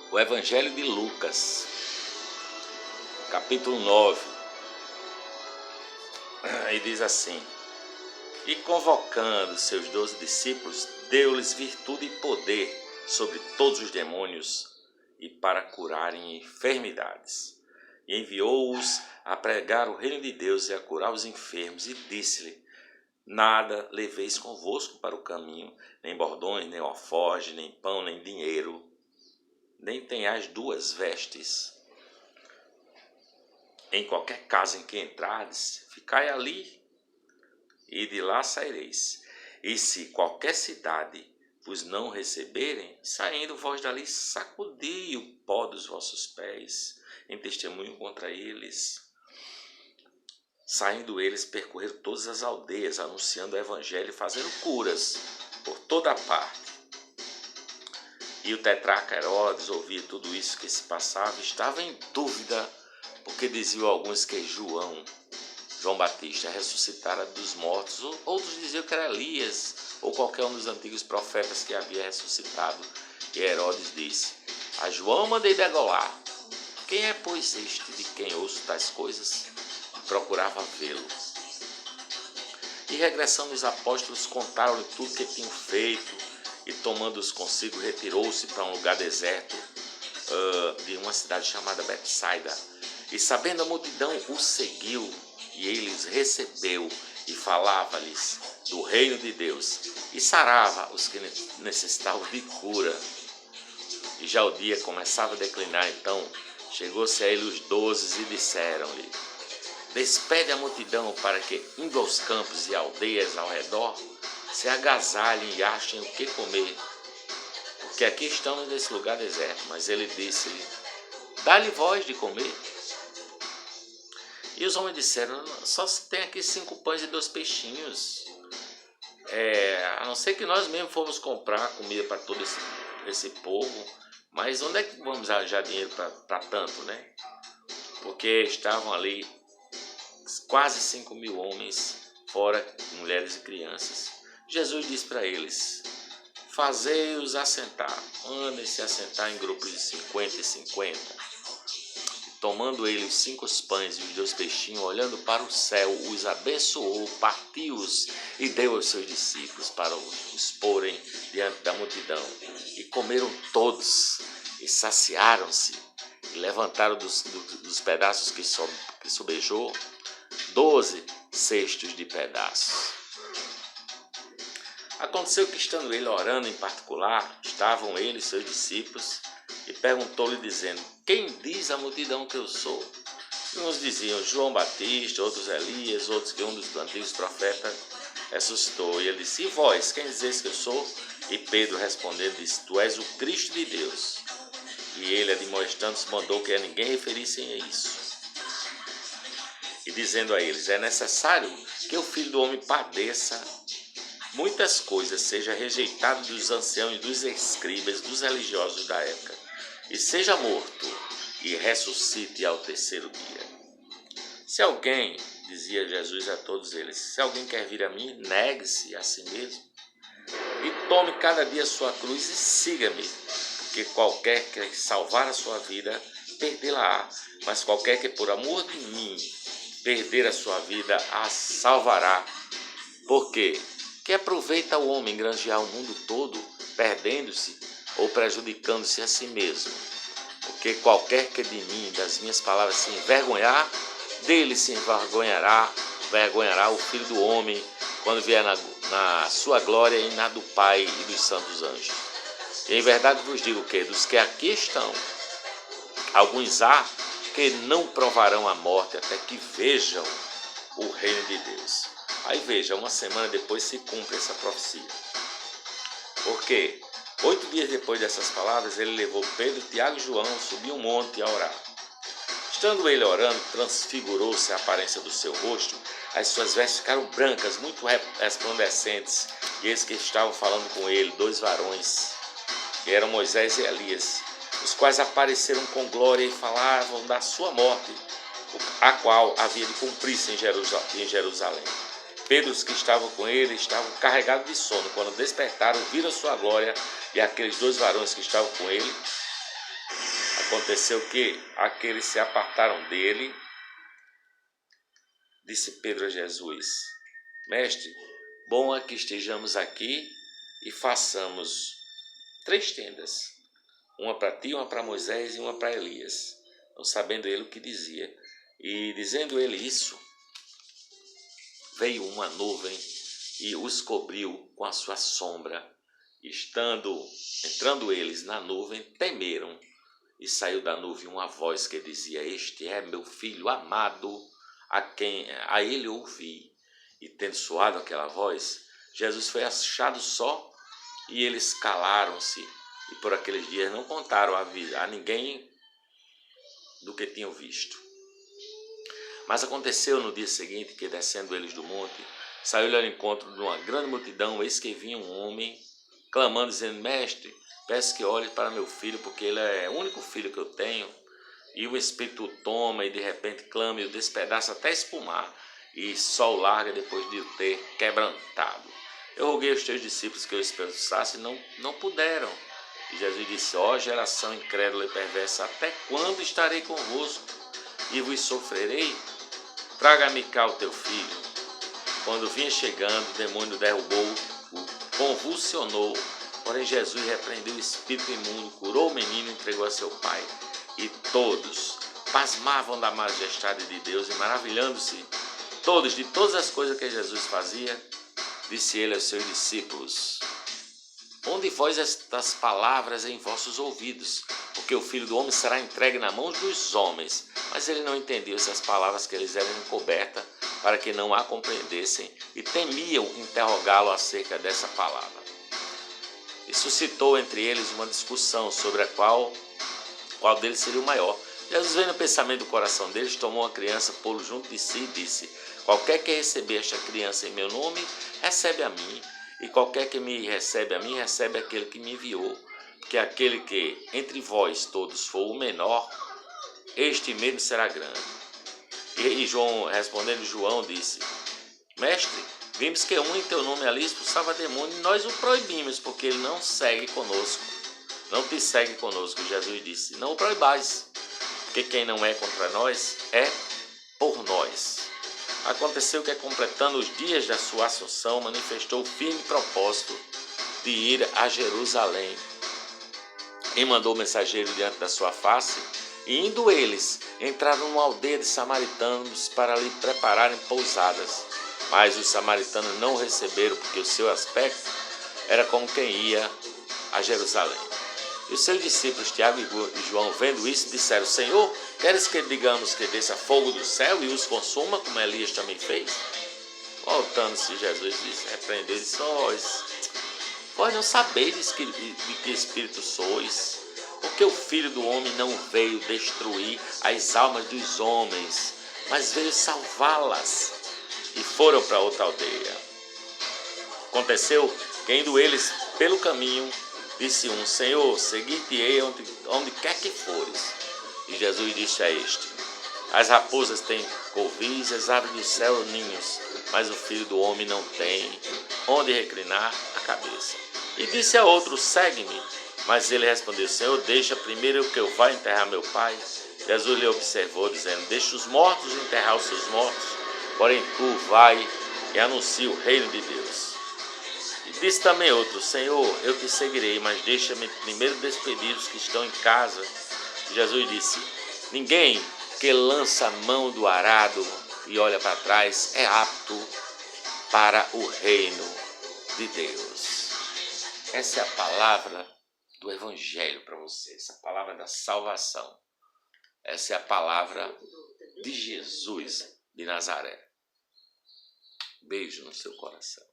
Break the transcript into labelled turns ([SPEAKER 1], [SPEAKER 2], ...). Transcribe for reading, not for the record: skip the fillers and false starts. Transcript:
[SPEAKER 1] O Evangelho de Lucas, capítulo 9, e diz assim: E convocando seus 12 discípulos, deu-lhes virtude e poder sobre todos os demônios e para curarem enfermidades. E enviou-os a pregar o reino de Deus e a curar os enfermos, e disse-lhe: Nada leveis convosco para o caminho, nem bordões, nem alforje, nem pão, nem dinheiro, nem tenhais duas vestes. Em qualquer casa em que entrardes, ficai ali, e de lá saireis. E se qualquer cidade vos não receberem, saindo vós dali, sacudi o pó dos vossos pés, em testemunho contra eles. Saindo eles, percorreram todas as aldeias, anunciando o evangelho e fazendo curas por toda a parte. E o tetrarca Herodes ouvia tudo isso que se passava, estava em dúvida, porque diziam alguns que João Batista ressuscitara dos mortos, outros diziam que era Elias, ou qualquer um dos antigos profetas que havia ressuscitado. E Herodes disse: A João mandei degolar. Quem é, pois, este de quem ouço tais coisas? E procurava vê-lo. E regressando os apóstolos, contaram-lhe tudo que tinham feito, e tomando-os consigo, retirou-se para um lugar deserto de uma cidade chamada Betsaida. E sabendo a multidão, o seguiu, e ele os recebeu e falava-lhes do reino de Deus, e sarava os que necessitavam de cura. E já o dia começava a declinar, então chegou-se a ele os 12 e disseram-lhe: Despede a multidão para que, indo aos campos e aldeias ao redor, se agasalhem e achem o que comer, porque aqui estamos nesse lugar deserto. Mas ele disse-lhe: Dá-lhe vós de comer. E os homens disseram: Só tem aqui 5 pães e 2 peixinhos. A não ser que nós mesmos fomos comprar comida para todo esse povo. Mas onde é que vamos arranjar dinheiro para tanto, né? Porque estavam ali quase 5.000 homens, fora mulheres e crianças. Jesus disse para eles: Fazei-os assentar. Mandem-se assentar em grupos de 50 e 50. Tomando ele os 5 pães e os 2 peixinhos, olhando para o céu, os abençoou, partiu-os e deu aos seus discípulos para os porem diante da multidão. E comeram todos, e saciaram-se, e levantaram dos pedaços que sobejou 12 cestos de pedaços. Aconteceu que, estando ele orando em particular, estavam ele e seus discípulos, e perguntou-lhe, dizendo: Quem diz a multidão que eu sou? E uns diziam João Batista, outros Elias, outros que um dos antigos profetas ressuscitou. E ele disse: E vós, quem dizeis que eu sou? E Pedro respondendo disse: Tu és o Cristo de Deus. E ele, admoestando-se, mandou que a ninguém referissem a isso. E dizendo a eles: É necessário que o Filho do Homem padeça muitas coisas, seja rejeitado dos anciãos, dos escribas, dos religiosos da época, e seja morto, e ressuscite ao terceiro dia. Se alguém, dizia Jesus a todos eles, se alguém quer vir a mim, negue-se a si mesmo, e tome cada dia a sua cruz e siga-me, porque qualquer que salvar a sua vida, perdê-la-á, mas qualquer que por amor de mim perder a sua vida, a salvará. Por quê? Que aproveita o homem granjear o mundo todo, perdendo-se ou prejudicando-se a si mesmo? Porque qualquer que de mim, das minhas palavras, se envergonhar, dele se envergonhará o Filho do Homem, quando vier na sua glória e na do Pai e dos santos anjos. E em verdade vos digo que, dos que aqui estão, alguns há que não provarão a morte até que vejam o reino de Deus. Aí veja, uma semana depois se cumpre essa profecia. Porque 8 dias depois dessas palavras, ele levou Pedro, Tiago e João, subiu um monte a orar. Estando ele orando, transfigurou-se a aparência do seu rosto, as suas vestes ficaram brancas, muito resplandecentes, e eles que estavam falando com ele, 2 varões, que eram Moisés e Elias, os quais apareceram com glória e falavam da sua morte, a qual havia de cumprir-se em Jerusalém. Pedro, os que estavam com ele, estavam carregados de sono. Quando despertaram, viram sua glória, e aqueles 2 varões que estavam com ele Aconteceu que aqueles se apartaram dele. Disse Pedro a Jesus: Mestre, bom é que estejamos aqui e façamos 3 tendas, uma para ti, uma para Moisés e uma para Elias. Não sabendo ele o que dizia. E dizendo ele isso, veio uma nuvem e os cobriu com a sua sombra. Entrando eles na nuvem, temeram. E saiu da nuvem uma voz que dizia: Este é meu filho amado, a ele ouvi. E tendo soado aquela voz, Jesus foi achado só, e eles calaram-se, e por aqueles dias não contaram a ninguém do que tinham visto. Mas aconteceu no dia seguinte que, descendo eles do monte, saiu-lhe ao encontro de uma grande multidão. Eis que vinha um homem clamando, dizendo: Mestre, peço que olhe para meu filho, porque ele é o único filho que eu tenho. E o espírito o toma e de repente clama e o despedaça até espumar, e só o larga depois de o ter quebrantado. Eu roguei aos teus discípulos que eu expulsasse, e não puderam. E Jesus disse: Ó geração incrédula e perversa, até quando estarei convosco e vos sofrerei? Traga-me cá o teu filho. Quando vinha chegando, o demônio derrubou, o convulsionou. Porém Jesus repreendeu o espírito imundo, curou o menino e entregou a seu pai. E todos pasmavam da majestade de Deus, e maravilhando-se todos de todas as coisas que Jesus fazia. Disse ele aos seus discípulos: Ponde vós estas palavras em vossos ouvidos, porque o Filho do Homem será entregue na mão dos homens. Mas ele não entendeu essas palavras, que eles eram encobertas, para que não a compreendessem, e temiam interrogá-lo acerca dessa palavra. E suscitou entre eles uma discussão sobre qual deles seria o maior. Jesus, vendo o pensamento do coração deles, tomou uma criança, pô-lo junto de si e disse: Qualquer que receber esta criança em meu nome, recebe a mim. E qualquer que me recebe a mim, recebe aquele que me enviou. Porque aquele que entre vós todos for o menor, este mesmo será grande. E João, respondendo João, disse: Mestre, vimos que um em teu nome ali expulsava demônio, e nós o proibimos, porque ele não segue conosco. Não te segue conosco. Jesus disse: Não o proibais, porque quem não é contra nós é por nós. Aconteceu que, completando os dias da sua assunção, manifestou o firme propósito de ir a Jerusalém. E mandou o mensageiro diante da sua face, e indo eles, entraram numa aldeia de samaritanos para lhe prepararem pousadas. Mas os samaritanos não o receberam, porque o seu aspecto era como quem ia a Jerusalém. E os seus discípulos, Tiago e João, vendo isso, disseram: Senhor, queres que digamos que desça fogo do céu e os consuma, como Elias também fez? Voltando-se, Jesus disse, repreendeu e disse: Vós não sabeis de que espírito sois, porque o Filho do Homem não veio destruir as almas dos homens, mas veio salvá-las. E foram para outra aldeia. Aconteceu que, indo eles pelo caminho, disse um: Senhor, seguir-te-ei onde quer que fores. E Jesus disse a este: As raposas têm covis, as aves do céu ninhos, mas o Filho do Homem não tem onde reclinar a cabeça. E disse a outro: Segue-me. Mas ele respondeu: Senhor, deixa primeiro que eu vá enterrar meu pai. Jesus lhe observou, dizendo: Deixa os mortos enterrar os seus mortos, porém tu vai e anuncia o reino de Deus. E disse também outro: Senhor, eu te seguirei, mas deixa-me primeiro despedir os que estão em casa. E Jesus disse: Ninguém que lança a mão do arado e olha para trás é apto para o reino de Deus. Essa é a palavra do Evangelho para você, essa palavra da salvação. Essa é a palavra de Jesus de Nazaré. Beijo no seu coração.